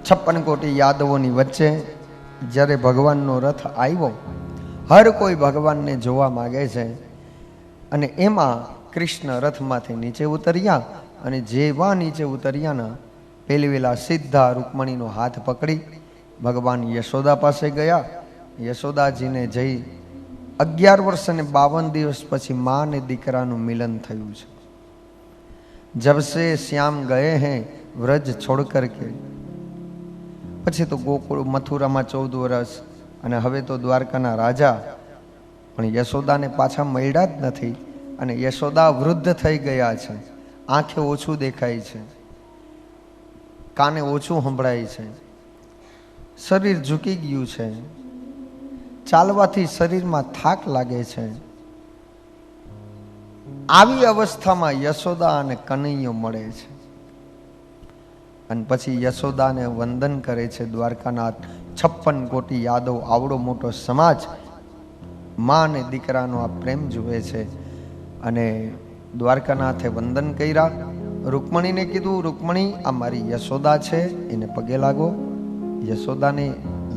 56 કોટી યાદવોની વચ્ચે જ્યારે ભગવાનનો રથ આવ્યો, હર કોઈ ભગવાનને જોવા માગે છે. અને એમાં કૃષ્ણ રથમાંથી નીચે ઉતર્યા અને જેવા નીચે ઉતર્યાના પેલી વેલા સીધા રૂકમણીનો હાથ પકડી ભગવાન યશોદા પાસે ગયા. યશોદાજીને જઈ 11 વર્ષ અને 52 દિવસ પછી માँ ને દીકરાનું મિલન થયું છે. જબ સે શ્યામ ગયે હૈ વ્રજ છોડ કરકે, પછી તો ગોકુળ મથુરામાં 14 વર્ષ અને હવે તો દ્વારકાના રાજા. પણ યશોદાને પાછા મળ્યા જ નથી. અને યશોદા વૃદ્ધ થઈ ગયા છે, આંખે ઓછું દેખાય છે, કાને ઓછું સંભળાય છે, શરીર ઝૂકી ગયું છે, ચાલવાથી શરીરમાં થાક લાગે છે. આવી અવસ્થામાં યશોદા અને કનૈયો મળે છે. અને પછી યશોદાને વંદન કરે છે દ્વારકાનાથ. 56 કોટી યાદવ, આવડો મોટો સમાજ માં અને દીકરાનો આ પ્રેમ જુએ છે. અને દ્વારકાનાથે વંદન કર્યા. રૂકમણીને કીધું, રૂકમણી આ મારી યશોદા છે, એને પગે લાગો. યશોદાને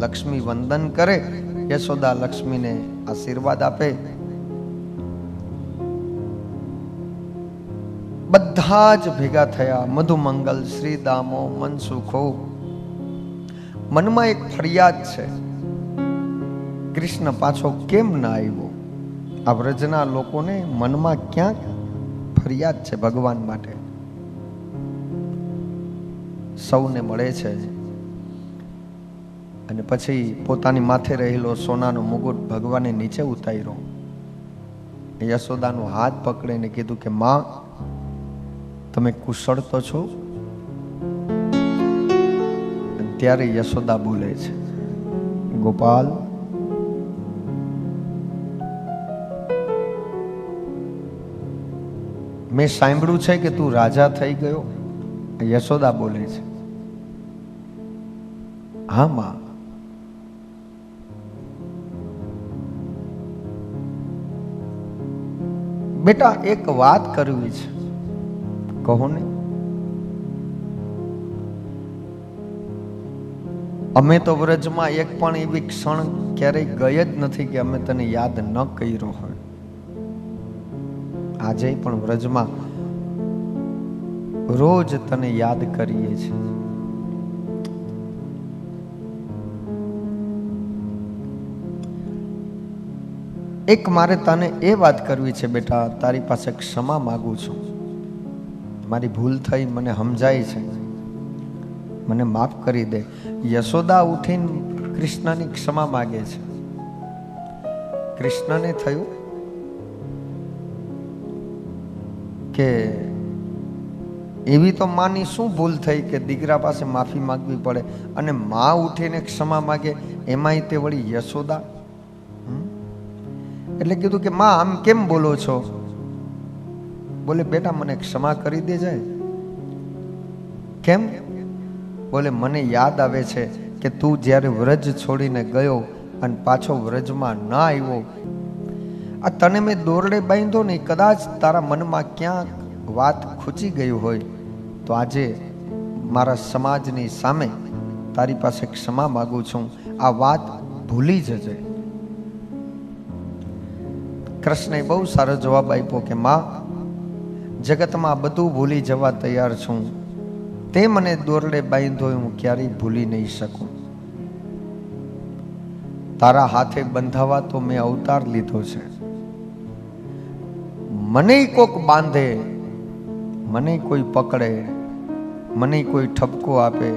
લક્ષ્મી વંદન કરે. યશોદા લક્ષ્મીને આશીર્વાદ આપે. બધા જ ભેગા થયા. મધુમંગલ શ્રી દામો મન સુખો. મનમાં એક ફરિયાદ છે, કૃષ્ણ પાછો કેમ ના આવ્યો? આ વ્રજના લોકોને મનમાં ક્યાંક ફરિયાદ છે ભગવાન માટે. સૌને મળે છે અને પછી પોતાની માથે રહેલો સોનાનો મુગુટ ભગવાને નીચે ઉતાર્યો. યશોદાનો હાથ પકડીને કીધું કે માં, તમે કુશળ તો છો? ત્યારે યશોદા બોલે છે, ગોપાલ, મેં સાંભળ્યું છે કે તું રાજા થઈ ગયો. યશોદા બોલે છે, હા માં. બેટા એક વાત કરવી છે, કહો ને. અમે તો વ્રજમાં એક પણ એવી ક્ષણ ક્યારેય ગઈ જ નથી કે અમે તને યાદ ન કર્યો હોય. આજે પણ વ્રજમાં રોજ તને યાદ કરીએ છીએ. એક મારે તને એ વાત કરવી છે બેટા, તારી પાસે ક્ષમા માંગુ છું. મારી ભૂલ થઈ, મને સમજાય છે, મને માફ કરી દે. યશોદા ઉઠીને કૃષ્ણની ક્ષમા માગે છે. કૃષ્ણને થયું કે એવી તો માની શું ભૂલ થઈ કે દીકરા પાસે માફી માંગવી પડે, અને માં ઉઠીને ક્ષમા માગે, એમાંય તે વળી યશોદા. એટલે કીધું કે માં આમ કેમ બોલો છો? બોલે બેટા મને ક્ષમા કરી દેજે. કેમ? બોલે મને યાદ આવે છે કે તું જ્યારે વ્રજ છોડીને ગયો અને પાછો વ્રજમાં ના આવ્યો, આ તને મેં દોરડે બાંધ્યો ને, કદાચ તારા મનમાં ક્યાંક વાત ખૂચી ગઈ હોય તો આજે મારા સમાજની સામે તારી પાસે ક્ષમા માગું છું. આ વાત ભૂલી જજે. કૃષ્ણએ બહુ સારો જવાબ આપ્યો કે માં, જગતમાં બધું ભૂલી જવા તૈયાર છું. તે મને દોરડે બાંધ્યો હું ક્યારેય ભૂલી નહીં શકું. તારા હાથે બંધાવા તો મેં અવતાર લીધો છે. મને કોક બાંધે, મને કોઈ પકડે, મને કોઈ ઠપકો આપે,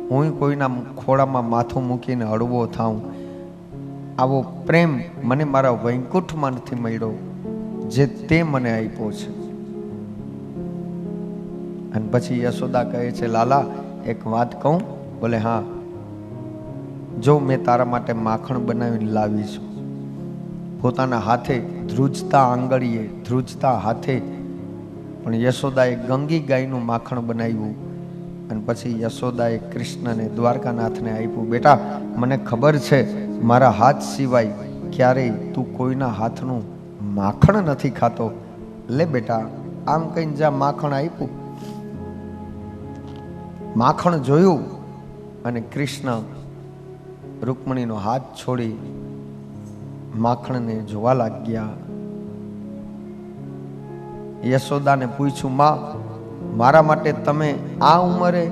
હું કોઈના ખોળામાં માથું મૂકીને હળવો થાઉં, આવો પ્રેમ મને મારા વૈકુંઠમાં નથી મળ્યો જે તે મને આપ્યો છે. અને પછી યશોદા કહે છે, લાલા એક વાત કહું? બોલે હા. જો મેં તારા માટે માખણ બનાવીને લાવી છું. પોતાના હાથે ધ્રુજતા આંગળીએ, ધ્રુજતા હાથે પણ યશોદાએ ગંગી ગાયનું માખણ બનાવ્યું. અને પછી યશોદાએ કૃષ્ણને, દ્વારકાનાથને આપ્યું. બેટા મને ખબર છે મારા હાથ સિવાય ક્યારેય તું કોઈના હાથનું માખણ નથી ખાતો. લે બેટા, આમ કહીને જ્યાં માખણ આપ્યું, માખણ જોયું અને કૃષ્ણ રૂકમણીનો હાથ છોડી માખણને જોવા લાગ્યા. યશોદાને પૂછ્યું, માં, મારા માટે તમે આ ઉંમરે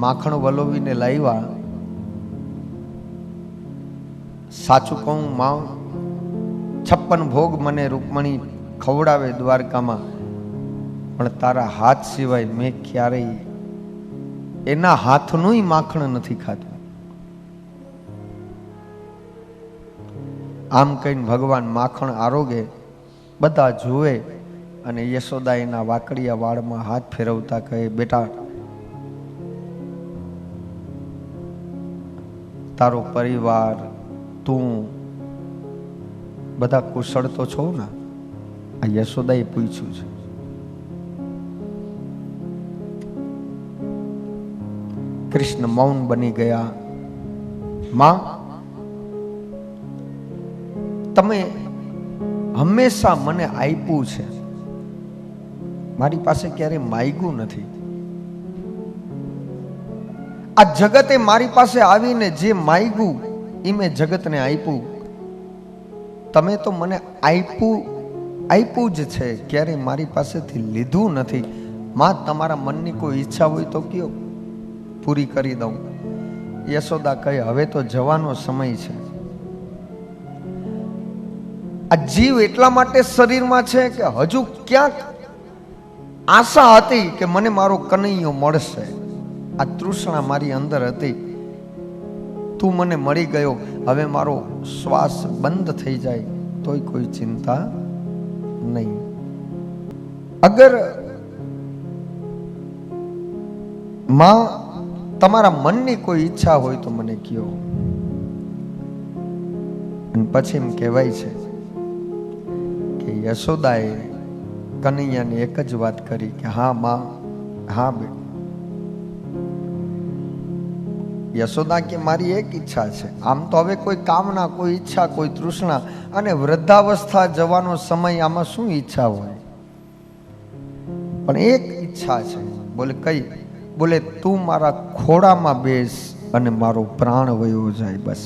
માખણ વલોવીને લાવ્યા? સાચું કહું માં, 56 ભોગ મને રૂકમણી ખવડાવે દ્વારકામાં, પણ તારા હાથ સિવાય મેં ક્યારેય એના હાથનું માખણ નથી ખાધું. આમ કહીને ભગવાન માખણ આરોગે, બધા જુએ, અને યશોદા એના વાકડિયા વાળમાં હાથ ફેરવતા કહે, બેટા, તારો પરિવાર, તું બધા કુશળ તો છો ને? આ યશોદાએ પૂછ્યું છે. કૃષ્ણ મૌન બની ગયા. માં, તમે હંમેશા મને આપ્યું છે, મારી પાસે ક્યારેય માંગ્યું નથી. આ જગતે મારી પાસે આવીને જે માંગ્યું એ મેં જગતને આપ્યું. તમે તો મને આપ્યું જ છે, ક્યારેય મારી પાસેથી લીધું નથી. માં, તમારા મનની કોઈ ઈચ્છા હોય તો કયો, પૂરી કરી દઉં. યશોદા કહે, હવે તો જવાનો સમય છે. આ જીવ એટલા માટે શરીરમાં છે કે હજુ ક્યાંક આશા હતી કે મને મારો કનૈયો મળશે. આ તૃષ્ણા મારી અંદર હતી. તું મને મળી ગયો, હવે મારો શ્વાસ બંધ થઈ જાય તોય કોઈ ચિંતા નહીં. અગર માં, તમારા મનની કોઈ ઈચ્છા હોય તો મને કહો. અને પછી એમ કહેવાય છે કે યશોદાએ કનૈયાને એક જ વાત કરી કે હા માં, હા બેટા. યશોદા કે મારી એક ઈચ્છા છે. આમ તો હવે કોઈ કામના, કોઈ ઈચ્છા, કોઈ તૃષ્ણા, અને વૃદ્ધાવસ્થા જવાનો સમય, આમાં શું ઈચ્છા હોય? પણ એક ઈચ્છા છે. બોલે કઈ? બોલે તું મારા ખોડામાં બેસ અને મારો પ્રાણ વયો જાય. બસ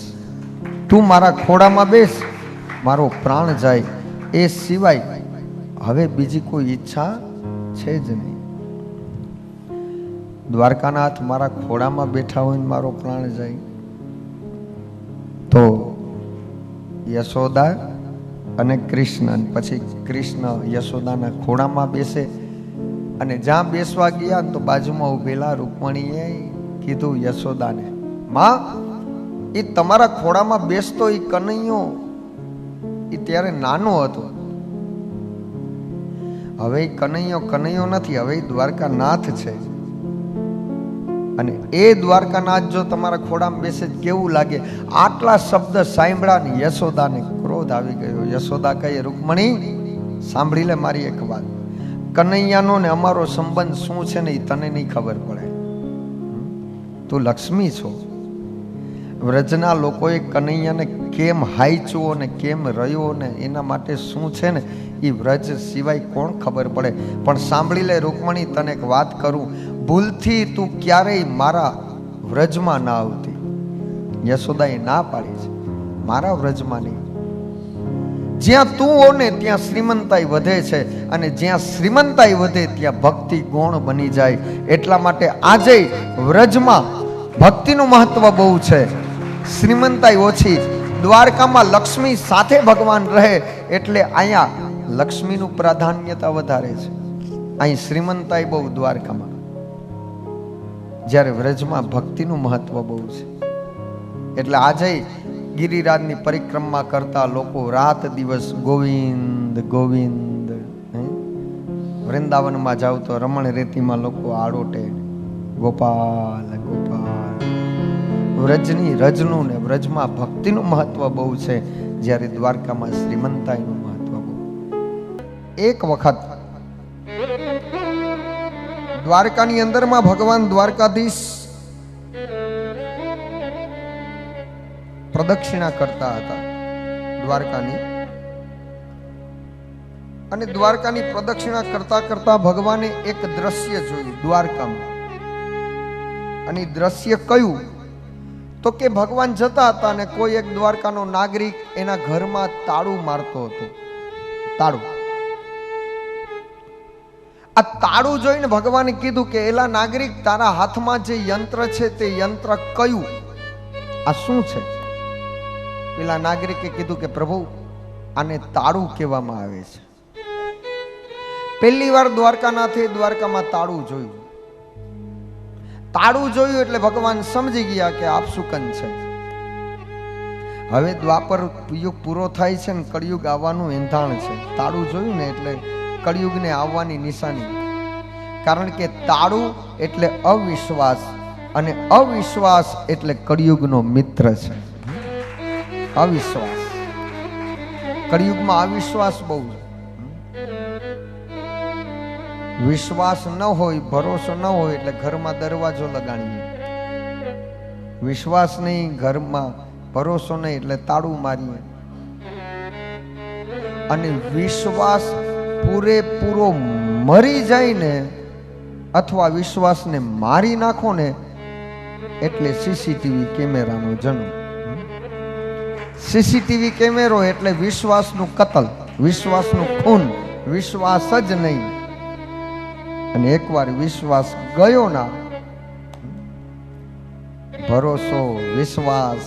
તું મારા ખોડામાં બેસ, મારો પ્રાણ જાય, એ સિવાય હવે બીજી કોઈ ઈચ્છા છે જ નહીં. દ્વારકાનાથ મારા ખોડામાં બેઠા હોય ને મારો પ્રાણ જાય તો યશોદા અને કૃષ્ણ, પછી કૃષ્ણ યશોદાના ખોડામાં બેસે. અને જ્યાં બેસવા ગયા તો બાજુમાં ઉભેલા રૂકમણીએ કીધું યશોદાને, માં, એ તમારા ખોડામાં બેસતો એ કનૈયો એ ત્યારે નાનો હતો. હવે કનૈયો નથી, હવે દ્વારકાનાથ છે. અને એ દ્વારકાનાથ જો તમારા ખોડામાં બેસે કેવું લાગે? આટલા શબ્દ સાંભળ્યા ને યશોદાને ક્રોધ આવી ગયો. યશોદા કહે, રૂકમણી, સાંભળી લે મારી એક વાત. કનૈયાનો ને અમારો સંબંધ શું છે ને એ તને નહીં ખબર પડે. તું લક્ષ્મી છો. વ્રજના લોકોએ કનૈયાને કેમ હાઈચ્યો ને કેમ રહ્યો ને એના માટે શું છે ને એ વ્રજ સિવાય કોણ ખબર પડે. પણ સાંભળી લે રૂકમણી, તને એક વાત કરું, ભૂલથી તું ક્યારેય મારા વ્રજમાં ના આવતી. યશોદાએ ના પાડી છે, મારા વ્રજમાં નહીં. જ્યાં તું હો ને ત્યાં શ્રીમંતાઈ વધે છે, અને જ્યાં શ્રીમંતાઈ વધે ત્યાં ભક્તિ ગૌણ બની જાય. એટલા માટે આજે વ્રજમાં ભક્તિનું મહત્વ બહુ છે, શ્રીમંતાઈ ઓછી. દ્વારકામાં લક્ષ્મી સાથે ભગવાન રહે એટલે અહીંયા લક્ષ્મીનું પ્રાધાન્યતા વધારે છે. અહીં શ્રીમંતાઈ બહુ દ્વારકામાં, જ્યારે વ્રજમાં ભક્તિનું મહત્વ બહુ છે. એટલે આજે ગિરિરાજની પરિક્રમા કરતા લોકો રાત દિવસ ગોવિંદ ગોવિંદ. વૃંદાવનમાં જાવ તો રમણ રેતીમાં લોકો આડોટે ગોપાલ ગોપાલ. રજનું ને વ્રજમાં ભક્તિનું મહત્વ બહુ છે, જ્યારે દ્વારકામાં શ્રીમંતાઈનું મહત્વ બહુ. એક વખત દ્વારકાની અંદરમાં ભગવાન દ્વારકાધીશ પ્રદક્ષિણા કરતા હતા દ્વારકાની. અને દ્વારકાની પ્રદક્ષિણા કરતા કરતા ભગવાને એક દ્રશ્ય જોયું દ્વારકામાં. અને દ્રશ્ય કયું? તો કે ભગવાન જતા હતા અને કોઈ એક દ્વારકાનો નાગરિક એના ઘરમાં તાળું મારતો હતો. તાળું, આ તાળું જોઈને ભગવાને કીધું કે એલા નાગરિક, તારા હાથમાં જે યંત્ર છે તે યંત્ર કયું? આ શું છે? પેલા નાગરિકે કીધું કે પ્રભુ, આને તાળું કહેવામાં આવે છે. પહેલી વાર દ્વારકાનાથે દ્વારકામાં તાળું જોયું. તાળું જોયું એટલે ભગવાન સમજી ગયા કે આપસુકન છે. હવે દ્વાપર યુગ પૂરો થાય છે ને કળિયુગ આવવાનું એંધાણ છે. તાળું જોયું ને એટલે કળિયુગને આવવાની નિશાની. કારણ કે તાળું એટલે અવિશ્વાસ, અને અવિશ્વાસ એટલે કળિયુગનો મિત્ર છે. અવિશ્વાસ, કળિયુગમાં અવિશ્વાસ બહુ છે. વિશ્વાસ ન હોય, ભરોસો ન હોય એટલે ઘરમાં દરવાજો લગાડીએ. વિશ્વાસ નહીં, ઘરમાં ભરોસો નહીં એટલે તાળું મારીએ. અને વિશ્વાસ પૂરેપૂરો મરી જાય ને, અથવા વિશ્વાસને મારી નાખો ને, એટલે સીસીટીવી કેમેરાનો જન્મ. સીસીટીવી કેમેરો એટલે વિશ્વાસનું કતલ, વિશ્વાસનું ખૂન, વિશ્વાસ જ નહીં. અને એકવાર વિશ્વાસ ગયો ના, ભરોસો, વિશ્વાસ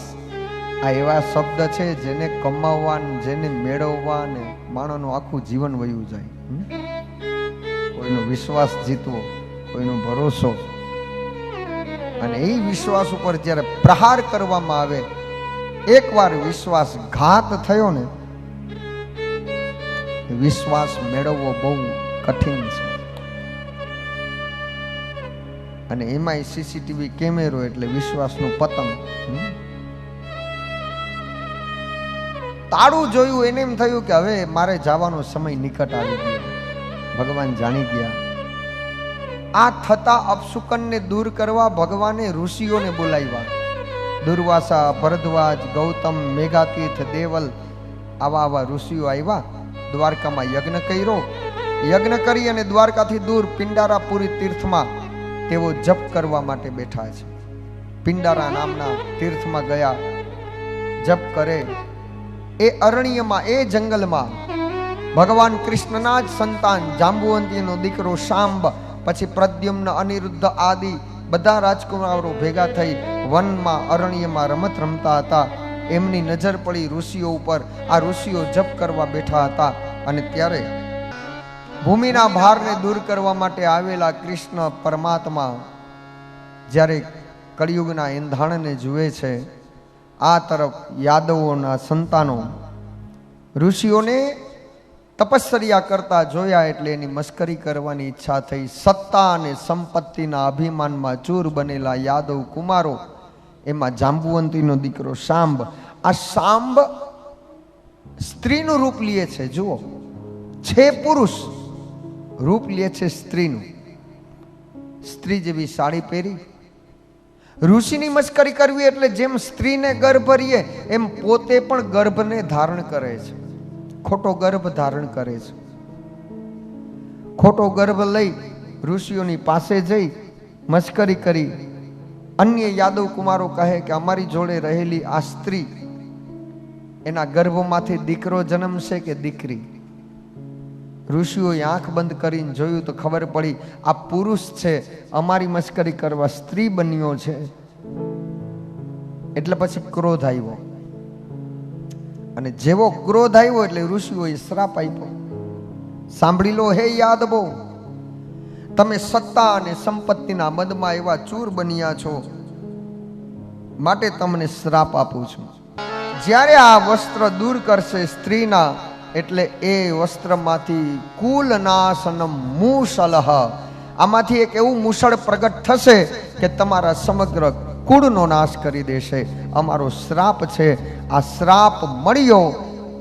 આ એવા શબ્દ છે જેને કમાવવા, જેને મેળવવા ને માણસનું આખું જીવન વયું જાય. કોઈનો વિશ્વાસ જીતવો, કોઈનો ભરોસો, અને એ વિશ્વાસ ઉપર જ્યારે પ્રહાર કરવામાં આવે, એકવાર વિશ્વાસઘાત થયો ને, વિશ્વાસ મેળવવો બહુ કઠિન છે. અને એમાંય સીસીટીવી કેમેરો એટલે વિશ્વાસનું પતંગ. તાળું જોયું એને એમ થયું કે હવે મારે જવાનો સમય નિકટ આવી ગયો. ભગવાન જાણી ગયા. આ થતા અપશુકનને દૂર કરવા ભગવાને ઋષિઓને બોલાવ્યા. દુર્વાસા, ભરદ્વાજ, ગૌતમ, મેઘાતીર્થ, દેવલ, આવા ઋષિઓ આવ્યા. દ્વારકામાં યજ્ઞ કર્યો. યજ્ઞ કરી અને દ્વારકાથી દૂર પિંડારાપુરી તીર્થમાં તેઓ જપ કરવા માટે બેઠા છે. પિંડારા નામના તીર્થમાં ગયા, જપ કરે. એ અરણ્યમાં, એ જંગલમાં ભગવાન કૃષ્ણના જ સંતાન જાંબુવંતીનો દીકરો શાંબ, પછી પ્રદ્યુમ્ન, અનિરુદ્ધ આદિ બધા રાજકુમારો ભેગા થઈ વનમાં, અરણ્યમાં રમત રમતા હતા. એમની નજર પડી ઋષિઓ ઉપર. આ ઋષિઓ જપ કરવા બેઠા હતા. અને ત્યારે ભૂમિના ભારને દૂર કરવા માટે આવેલા કૃષ્ણ પરમાત્મા જ્યારે કળિયુગના એંધાણને જુએ છે, આ તરફ યાદવોના સંતાનો ઋષિઓને તપશ્ચર્યા કરતા જોયા એટલે એની મસ્કરી કરવાની ઈચ્છા થઈ. સત્તા અને સંપત્તિના અભિમાનમાં ચૂર બનેલા યાદવ કુમારો, એમાં જાંબુવંતીનો દીકરો શાંબ. આ શાંબ સ્ત્રીનું રૂપ લે છે. જુઓ, છે પુરુષ, રૂપ લે છે સ્ત્રીનું. સ્ત્રી જેવી સાડી પહેરી ઋષિની મસ્કરી કરવી એટલે જેમ સ્ત્રીને ગર્ભ રહીએ એમ પોતે પણ ગર્ભને ધારણ કરે છે. ખોટો ગર્ભ ધારણ કરે છે. ખોટો ગર્ભ લઈ ઋષિઓની પાસે જઈ મસ્કરી કરી. અન્ય યાદવ કુમારો કહે કે અમારી જોડે રહેલી આ સ્ત્રી, એના ગર્ભમાંથી દીકરો જન્મશે કે દીકરી? ઋષિઓએ આંખ બંધ કરીને જોયું તો ખબર પડી આ પુરુષ છે, અમારી મસ્કરી કરવા સ્ત્રી બન્યો છે. એટલે પછી ક્રોધ આવ્યો. અને જેવો ક્રોધ આવ્યો એટલે ઋષિઓએ શ્રાપ આપ્યો. સાંભળી લો હે યાદવો, તમે સત્તા અને સંપત્તિના મદમાં એવા ચૂર બન્યા છો, માટે તમને શ્રાપ આપું છું. જ્યારે આ વસ્ત્ર દૂર કરશે સ્ત્રીના, એટલે એ વસ્ત્રમાંથી કુલનાશનમ મૂષલહ, આમાંથી એક એવું મૂષળ પ્રગટ થશે કે તમારા સમગ્ર કુળનો નાશ કરી દેશે. અમારો શ્રાપ છે. આ શ્રાપ મળ્યો.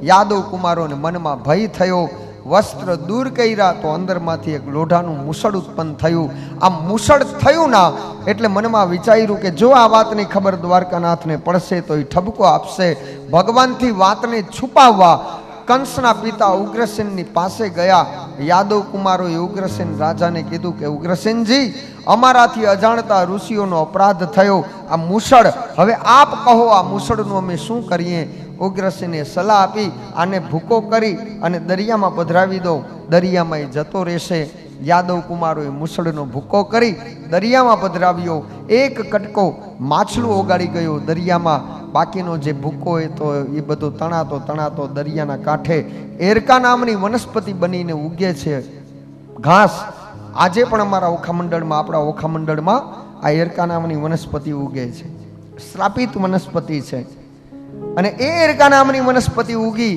યાદવ કુમારોને મનમાં ભય થયો. વસ્ત્ર દૂર કર્યા તો અંદરમાંથી એક લોઢાનું મૂષળ ઉત્પન્ન થયું. આ મૂષળ થયું ના એટલે મનમાં વિચાર્યું કે જો આ વાતની ખબર દ્વારકાનાથને પડશે તો એ ઠપકો આપશે. ભગવાનથી વાતને છુપાવવા કંસના પિતા ઉગ્રસેનની પાસે ગયા. યાદવ કુમારોએ ઉગ્રસેન રાજાને કીધું કે ઉગ્રસેનજી, અમારાથી અજાણતા ઋષિઓનો અપરાધ થયો. આ મૂષળ, હવે આપ કહો, આ મૂષળનું અમે શું કરીએ? ઉગ્રસેને સલાહ આપી, આને ભૂકો કરી અને દરિયામાં પધરાવી દો, દરિયામાં એ જતો રહેશે. યાદવ કુમારોએ મૂષળનો ભૂકો કરી દરિયામાં પધરાવ્યો. એક કટકો માછલું ઓગાળી ગયો દરિયામાં. બાકીનો જે ભૂકો હોય તો એ બધો તણાતો તણાતો દરિયાના કાંઠે એરકા નામની વનસ્પતિ બનીને ઉગે છે, ઘાસ. આજે પણ અમારા ઓખામંડળમાં, આપણા ઓખામંડળમાં આ એરકા નામની વનસ્પતિ ઉગે છે. શ્રાપિત વનસ્પતિ છે. અને એ એરકા નામની વનસ્પતિ ઉગી.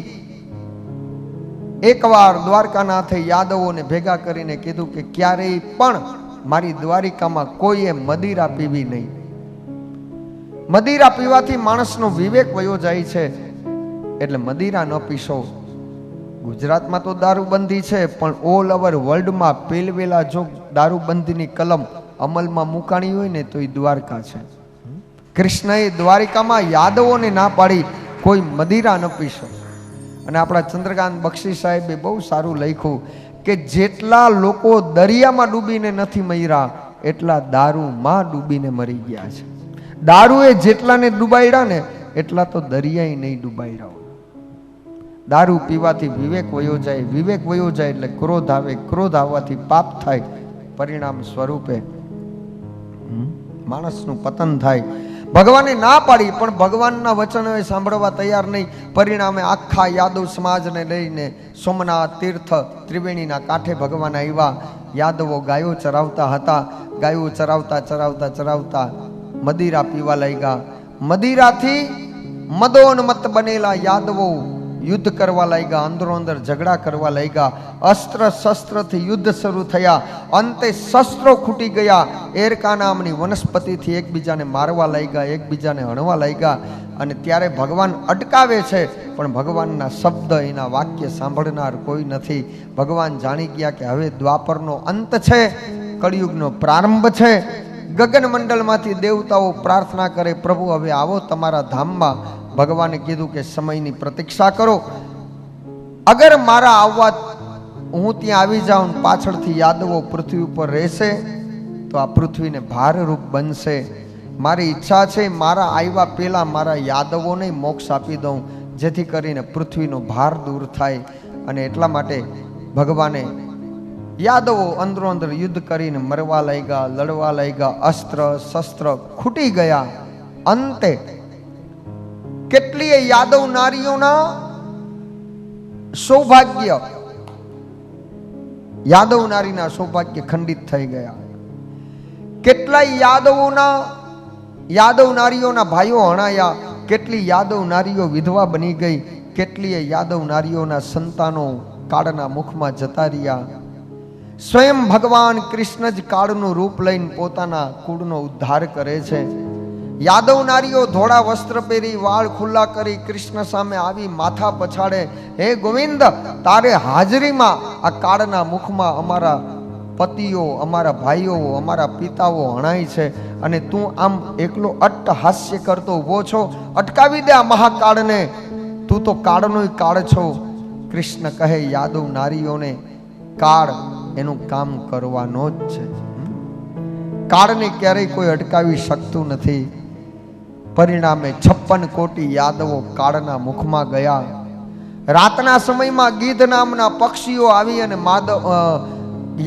એકવાર દ્વારકાનાથે યાદવોને ભેગા કરીને કીધું કે ક્યારેય પણ મારી દ્વારિકામાં કોઈએ મદિરા પીવી નહીં. મદિરા પીવાથી માણસનો વિવેક વયો જાય છે, એટલે મદિરા ન પીશો. ગુજરાતમાં તો દારૂબંધી છે, પણ ઓલ ઓવર વર્લ્ડમાં પેલવેલા જો દારૂબંધીની કલમ અમલમાં મુકાણી હોય ને તો એ દ્વારકા છે. કૃષ્ણએ દ્વારિકામાં યાદવોને ના પાડી, કોઈ મદિરા ન પીશો. અને આપણા ચંદ્રકાંત બક્ષી સાહેબે બહુ સારું લખ્યું કે જેટલા લોકો દરિયામાં ડૂબીને નથી મર્યા, એટલા દારૂમાં ડૂબીને મરી ગયા છે. દારૂએ જેટલાને ડૂબાડ્યા ને એટલા તો દરિયાએ નહીં ડૂબાડ્યા. દારૂ પીવાથી વિવેક વયો જાય, વિવેક વયો જાય એટલે ક્રોધ આવે, ક્રોધ આવવાથી પાપ થાય. પરિણામ સ્વરૂપે માણસનું પતન થાય. ભગવાને ના પાડી, પણ ભગવાનના વચનો સાંભળવા તૈયાર નહીં. પરિણામે આખા યાદવ સમાજને લઈને સોમનાથ તીર્થ ત્રિવેણીના કાંઠે ભગવાન આવ્યા. યાદવો ગાયો ચરાવતા હતા. ગાયો ચરાવતા ચરાવતા ચરાવતા મદિરા પીવા લાગ્યા. મદિરાથી મદોન્મત્ત બનેલા યાદવો યુદ્ધ કરવા લાગ્યા, અંદરો અંદર ઝઘડા કરવા લાગ્યા. અસ્ત્ર શસ્ત્રથી યુદ્ધ શરૂ થયા. અંતે શસ્ત્રો ખૂટી ગયા. એરકા નામની વનસ્પતિથી એકબીજાને મારવા લાગ્યા, એકબીજાને હણવા લાગ્યા. અને ત્યારે ભગવાન અટકાવે છે, પણ ભગવાનના શબ્દ, એના વાક્ય સાંભળનાર કોઈ નથી. ભગવાન જાણી ગયા કે હવે દ્વાપરનો અંત છે, કળિયુગનો પ્રારંભ છે. ગગન મંડળમાંથી દેવતાઓ પ્રાર્થના કરે, પ્રભુ હવે આવો તમારા ધામમાં. ભગવાને કીધું કે સમયની પ્રતીક્ષા કરો. અગર મારા આવવા હું ત્યાં આવી જાઉં, પાછળથી યાદવો પૃથ્વી ઉપર રહેશે તો આ પૃથ્વીને ભારરૂપ બનશે. મારી ઈચ્છા છે મારા આવ્યા પહેલા મારા યાદવોને મોક્ષ આપી દઉં, જેથી કરીને પૃથ્વીનો ભાર દૂર થાય. અને એટલા માટે ભગવાને યાદવો અંદરો અંદર યુદ્ધ કરીને મરવા લાગ્યા, લડવા લાગ્યા. અસ્ત્ર શસ્ત્ર ખૂટી ગયા. અંતે કેટલીય યાદવ નારીઓના સૌભાગ્ય, યાદવ નારીના સૌભાગ્ય ખંડિત થઈ ગયા. કેટલાય યાદવ નારીઓના ભાઈઓ હણાયા. કેટલી યાદવ નારીઓ વિધવા બની ગઈ. કેટલીય યાદવ નારીઓના સંતાનો કાળના મુખમાં જતા રહ્યા. સ્વયં ભગવાન કૃષ્ણ જ કાળનું રૂપ લઈને પોતાના કુળનો ઉદ્ધાર કરે છે. યાદવ નારીઓ ધોળા વસ્ત્ર પહેરી, વાળ ખુલ્લા કરી કૃષ્ણ સામે આવી માથા પછાડે, હે ગોવિંદ, તારે હાજરીમાં આ કાળના મુખમાં અમારા પતિઓ, અમારા ભાઈઓ, અમારા પિતાઓ હણાય છે, અને તું આમ એકલો અટ્ટહાસ્ય કરતો ઊભો છો. અટકાવી દે આ મહાકાળને, તું તો કાળનોય કાળ છો. કૃષ્ણ કહે યાદવ નારીઓને, કાળ એનું કામ કરવાનો જ છે. કાળને ક્યારેય કોઈ અટકાવી શકતું નથી. પરિણામે 56 કોટી યાદવો કાળના મુખમાં ગયા. રાતના સમયમાં ગીધ નામના પક્ષીઓ આવી અને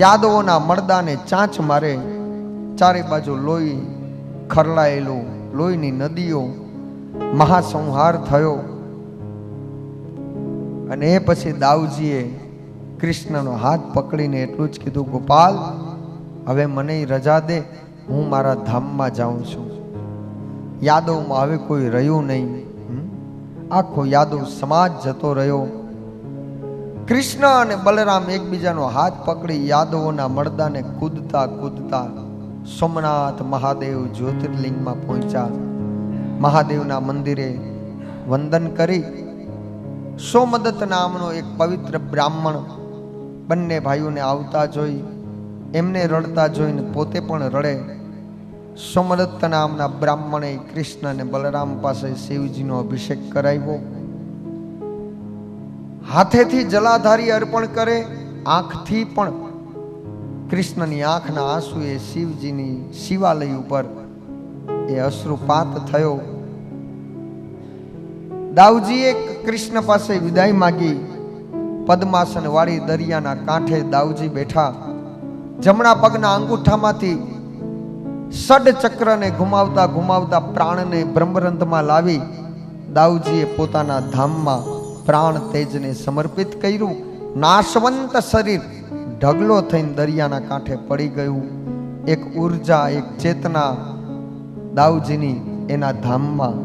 યાદવોના મરદાને ચાંચ મારે. ચારે બાજુ લોહી ખરલાયેલું, લોહીની નદીઓ, મહાસંહાર થયો. અને એ પછી દાઉજીએ કૃષ્ણનો હાથ પકડીને એટલું જ કીધું, ગોપાલ, હવે મને રજા દે, હું મારા ધામમાં જાઉં છું. યાદવમાં હવે કોઈ રહ્યું નહીં. આખો યાદવ સમાજ જતો રહ્યો. કૃષ્ણ અને બલરામ એકબીજાનો હાથ પકડી યાદવોના મરદાને કૂદતા કૂદતા સોમનાથ મહાદેવ જ્યોતિર્લિંગમાં પહોંચ્યા. મહાદેવના મંદિરે વંદન કરી સોમદત્ત નામનો એક પવિત્ર બ્રાહ્મણ બંને ભાઈઓને આવતા જોઈ, એમને રડતા જોઈને પોતે પણ રડે. સોમદત્ત નામના બ્રાહ્મણે કૃષ્ણ અને બલરામ પાસે શિવજીનો અભિષેક કરાવ્યો. હાથેથી જલાધારી અર્પણ કરે, આંખથી પણ કૃષ્ણની આંખના આંસુ એ શિવજીની શિવાલય ઉપર એ અશ્રુપાત થયો. દાઉજીએ કૃષ્ણ પાસે વિદાય માગી. પદ્માસન વાળી દરિયાના કાંઠે દાઉજી બેઠા. જમણા પગના અંગૂઠામાંથી ષડ ચક્રને ઘુમાવતા ઘુમાવતા પ્રાણને બ્રહ્મરંધમાં લાવી દાઉજીએ પોતાના ધામમાં પ્રાણ તેજને સમર્પિત કર્યું. નાશવંત શરીર ઢગલો થઈને દરિયાના કાંઠે પડી ગયું. એક ઉર્જા, એક ચેતના દાઉજીની એના ધામમાં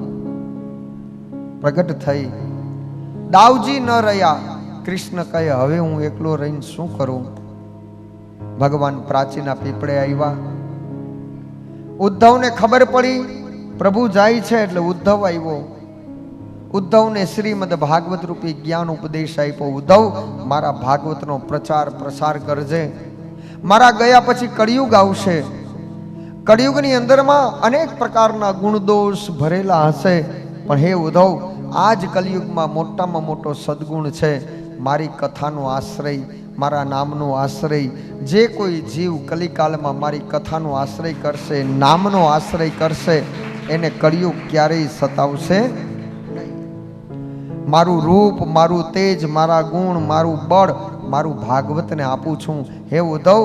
પ્રગટ થઈ. દાઉજી ન રહ્યા. કૃષ્ણ કહે, હવે હું એકલો રહીને શું કરું? ભગવાન પ્રાચીના પીપળે આવ્યા. ઉદ્ધવને ખબર પડી પ્રભુ જાય છે એટલે ઉદ્ધવ આવ્યો. ઉદ્ધવને શ્રીમદ ભાગવત રૂપી જ્ઞાન ઉપદેશ આપ્યો. ઉદ્ધવ, મારા ભાગવતનો પ્રચાર પ્રસાર કરજે. મારા ગયા પછી કળિયુગ આવશે. કળિયુગની અંદરમાં અનેક પ્રકારના ગુણદોષ ભરેલા હશે, પણ હે ઉદ્ધવ, આજ કલિયુગમાં મોટામાં મોટો સદગુણ છે મારી કથાનો આશ્રય, મારા નામનો આશ્રય. જે કોઈ જીવ કલિકાલમાં મારી કથાનો આશ્રય કરશે, નામનો આશ્રય કરશે, એને કળિયુગ ક્યારેય સતાવશે નહીં. મારું રૂપ, મારું તેજ, મારા ગુણ, મારું બળ, મારું ભાગવતને આપું છું. હે ઉદ્ધવ,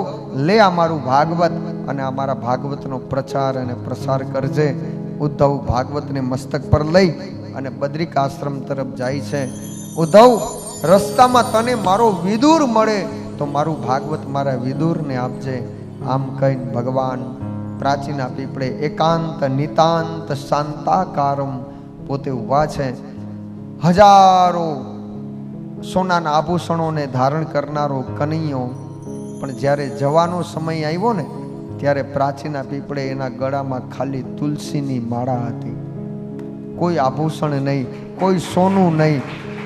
લે આ મારું ભાગવત અને આ મારા ભાગવતનો પ્રચાર અને પ્રસાર કરજે. ઉદ્ધવ ભાગવતને મસ્તક પર લઈ અને બદ્રિક આશ્રમ તરફ જાય છે. ઉદ્ધવ, રસ્તામાં તને મારો વિદુર મળે તો મારું ભાગવત મારા વિદુરને આપજે. આમ કહીને ભગવાન પ્રાચીના પીપળે એકાંત નિતાંત શાંતાકારમ પોતે ઊભા છે. હજારો સોનાના આભૂષણોને ધારણ કરનારો કનૈયો પણ જ્યારે જવાનો સમય આવ્યો ને ત્યારે પ્રાચીના પીપળે એના ગળામાં ખાલી તુલસીની માળા હતી. કોઈ આભૂષણ નહીં, કોઈ સોનું નહીં,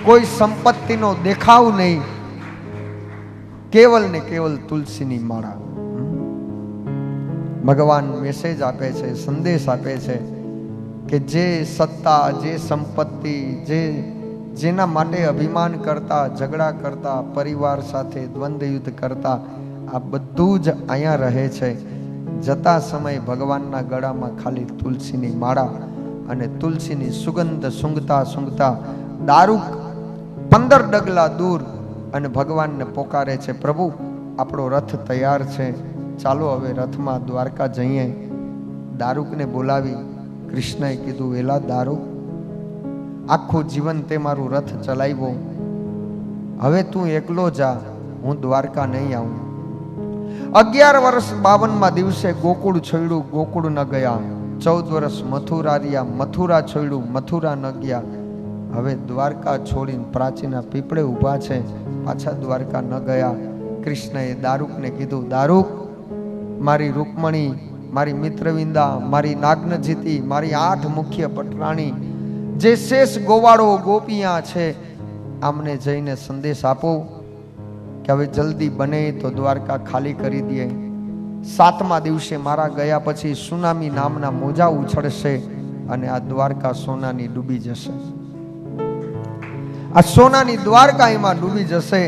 કોઈ સંપત્તિનો દેખાવ નહીં, કેવલ ને કેવલ તુલસીની માળા. ભગવાન મેસેજ આપે છે, સંદેશ આપે છે કે જે સત્તા, જે સંપત્તિ, જેના માટે અભિમાન કરતા, ઝઘડા કરતા, પરિવાર સાથે દ્વંદ્વ યુદ્ધ કરતા, આ બધું જ અહીંયા રહે છે. જતા સમયે ભગવાનના ગળામાં ખાલી તુલસીની માળા અને તુલસીની સુગંધ સૂંઘતા સૂંઘતા દારૂક 15 ડગલા દૂર અને ભગવાનને પોકારે છે, પ્રભુ આપણો રથ તૈયાર છે, ચાલો હવે રથમાં દ્વારકા જઈએ. દારૂકને બોલાવી કૃષ્ણએ કીધું, વેલા દારૂક, આખું જીવન તે મારું રથ ચલાવ્યો, હવે તું એકલો જા, હું દ્વારકા નહીં આવું. 11 વર્ષ 52મા દિવસે ગોકુળ છોડ્યું, ગોકુળ ન ગયા. 14 વર્ષ મથુરા રહ્યા, મથુરા છોડ્યું, મથુરા ન ગયા. હવે દ્વારકા છોડીને પ્રાચીના પીપળે ઊભા છે, પાછા દ્વારકા ન ગયા. કૃષ્ણએ દારૂકને કીધું, દારૂક, મારી રૂકમણી, મારી મિત્રવિંદા, મારી નાગનજીતી, મારી 8 મુખ્ય પટરાણી, જે શેષ ગોવાળો ગોપિયા છે, આમને જઈને સંદેશ આપો કે હવે જલ્દી બને તો દ્વારકા ખાલી કરી દે. 7મા દિવસે મારા ગયા પછી સુનામી નામના મોજા ઉછળશે અને આ દ્વારકા સોનાની ડૂબી જશે. આ સોનાની દ્વારકા એમાં ડૂબી જશે.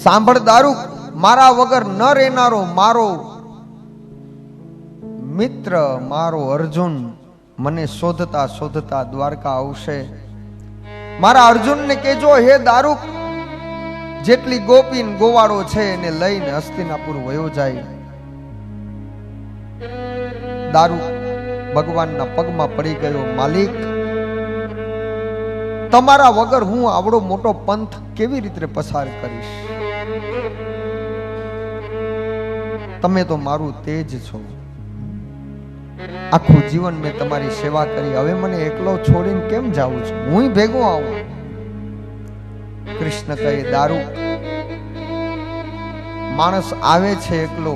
સાંભળ દારૂક, મારા વગર ન રહેનારો મારો મિત્ર, મારો અર્જુન મને શોધતા શોધતા દ્વારકા આવશે. મારા અર્જુનને કહેજો, હે દારૂક, જેટલી ગોપીન ગોવાળો છે એને લઈને હસ્તિનાપુર વયો જાય. દારૂક ભગવાનના પગમાં પડી ગયો, માલિક, તમારા વગર હું આવડો મોટો પંથ કેવી રીતે પસાર કરીશ? તમે તો મારું તેજ છો, આખું જીવન મેં તમારી સેવા કરી, હવે મને એકલો છોડીને કેમ જાઉં છું? હું ભેગો આવું. કૃષ્ણ કહે, દારૂક, માણસ આવે છે એકલો,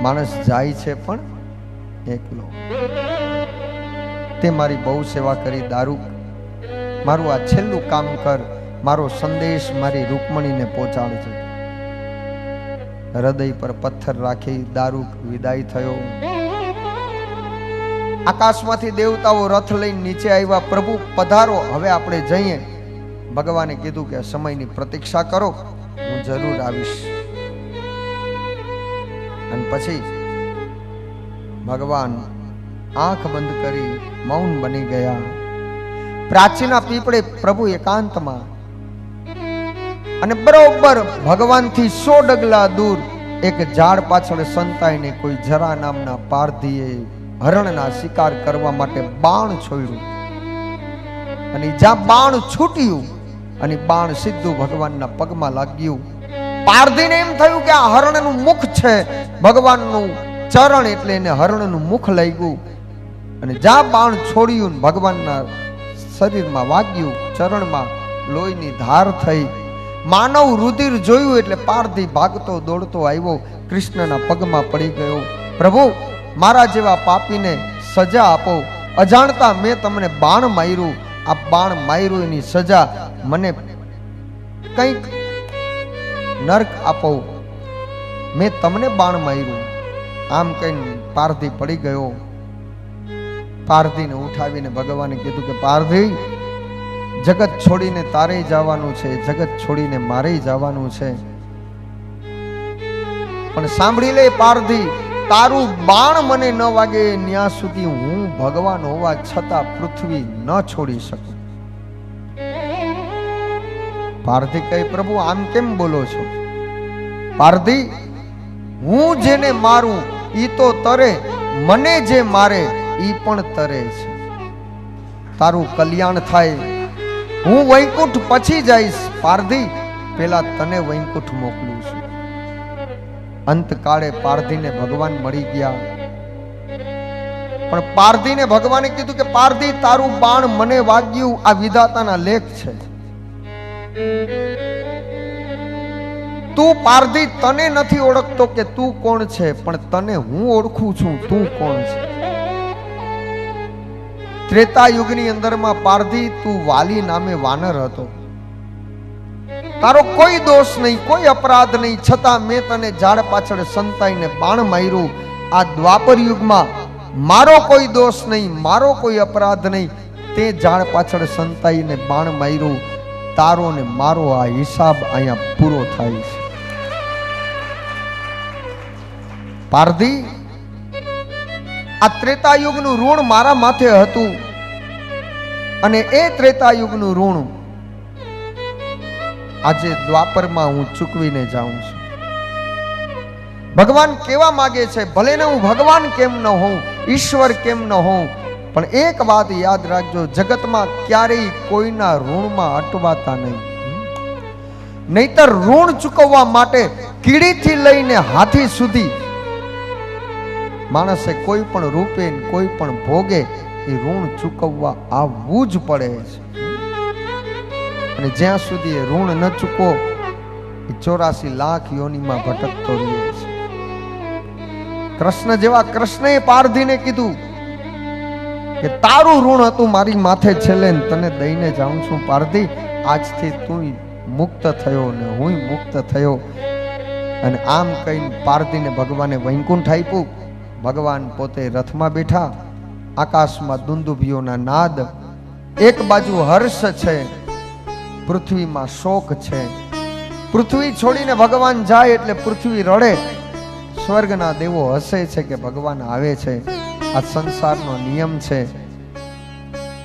માણસ જાય છે પણ એકલો. તે મારી બહુ સેવા કરી. દારૂક, મારું આ છેલ્લું કામ કર, મારો સંદેશ મારી રૂકમણીને પહોંચાડજો. હૃદય પર પથ્થર રાખી દારૂક વિદાય થયો. આકાશમાંથી દેવતાઓ રથ લઈને નીચે આવ્યા. પ્રભુ પધારો, હવે આપણે જઈએ. ભગવાને કીધું કે સમયની પ્રતીક્ષા કરો, હું જરૂર આવીશ. અને પછી ભગવાન આંખ બંધ કરી મૌન બની ગયા. પ્રાચીના પીપળે પ્રભુ એકાંતમાં, અને બરોબર ભગવાનથી 100 ડગલા દૂર એક ઝાડ પાછળ સંતાઈને કોઈ જરા નામના પારધીએ હરણના શિકાર કરવા માટે બાણ છોડ્યું. અને જ્યાં બાણ છૂટ્યું અને બાણ સીધું ભગવાનના પગમાં લાગ્યું. પારધીને એમ થયું કે આ હરણનું મુખ છે, ભગવાનનું ચરણ એટલે એને હરણનું મુખ લાગ્યું. અને જ્યાં બાણ છોડ્યું ભગવાનના શરીરમાં વાગ્યું, ચરણમાં લોહીની ધાર થઈ. માનવ રુધિર જોયું એટલે પારધી ભાગતો દોડતો આવ્યો, કૃષ્ણના પગમાં પડી ગયો. પ્રભુ, મારા જેવા પાપીને સજા આપો. અજાણતા મેં તમને બાણ માર્યું, આ બાણ માર્યું એની સજા મને કંઈક નરક આપો. મેં તમને બાણ માર્યું. આમ કહીને પારધી પડી ગયો. પારધીને ઉઠાવીને ભગવાને કીધું કે પારધી, જગત છોડીને તારે જવાનું છે, જગત છોડીને મારે જવાનું છે, પણ સાંભળી લે પારધી, તારું બાણ મને ન વાગે ત્યાં સુધી હું ભગવાન હોવા છતાં પૃથ્વી ન છોડી શકું. પારધી કહે, પ્રભુ આમ કેમ બોલો છો? પારધી, હું જેને મારું ઈ તો તરે, મને જે મારે ઈ પણ તરે છે. તારું કલ્યાણ થાય. હું વૈકુંઠ પછી જઈશ. પારધી, પેલા તને વૈકુંઠ મોકલું છું. અંતકાળે પારધીને ભગવાન મળી ગયા. પણ પારધીને ભગવાને કીધું કે પારધી, તારું બાણ મને વાગ્યું, આ વિધાતાના લેખ છે. તું પારધી તને નથી ઓળખતો કે તું કોણ છે, પણ તને હું ઓળખું છું, તું કોણ છે. ત્રેતા યુગની અંદરમાં પારધી, તું વાલી નામે વાનર હતો. તારો કોઈ દોષ નહીં, કોઈ અપરાધ નહીં, છતાં મેં તને ઝાડ પાછળ સંતાઈને બાણ માર્યું. આ દ્વાપર યુગમાં મારો કોઈ દોષ નહીં, મારો કોઈ અપરાધ નહીં, તે ઝાડ પાછળ સંતાઈને બાણ માર્યું. તારો ને મારો આ હિસાબ અહીંયા પૂરો થાય છે. પારધી, આ ત્રેતા યુગનું ઋણ મારા માથે હતું, અને એ ત્રેતા યુગનું ઋણ આજે દ્વાપરમાં હું ચૂકવીને જાઉં છું. ભગવાન કેવા માંગે છે, ભલે ને હું ભગવાન કેમ ન હોઉં, ઈશ્વર કેમ ન હોઉં, પણ એક વાત યાદ રાખજો, જગતમાં ક્યારેય કોઈના ઋણમાં અટવાતા નહીં. નહીતર ઋણ ચૂકવવા માટે કીડીથી લઈને હાથી સુધી માણસે કોઈ પણ રૂપે કોઈ પણ ભોગે એ ઋણ ચૂકવવા આવવું જ પડે છે. અને જ્યાં સુધી એ ઋણ ન ચૂકવો, એ 84 લાખ યોનિમાં ભટકતો રહે છે. કૃષ્ણ જેવા કૃષ્ણએ પારધીને કીધું કે તારું ઋણ હતું મારી માથે છેલ્લે, તને દઈને જાઉં છું. પારધી, આજથી તું મુક્ત થયો ને હું મુક્ત થયો. અને આમ કહીને પારધીને ભગવાને વૈકુંઠ આપ્યું. ભગવાન પોતે રથમાં બેઠા. આકાશમાં દુંદુભીઓના નાદ. એક બાજુ હર્ષ છે, પૃથ્વીમાં શોક છે. પૃથ્વી છોડીને ભગવાન જાય એટલે પૃથ્વી રડે. સ્વર્ગના દેવો હસે છે કે ભગવાન આવે છે. આ સંસારનો નિયમ છે.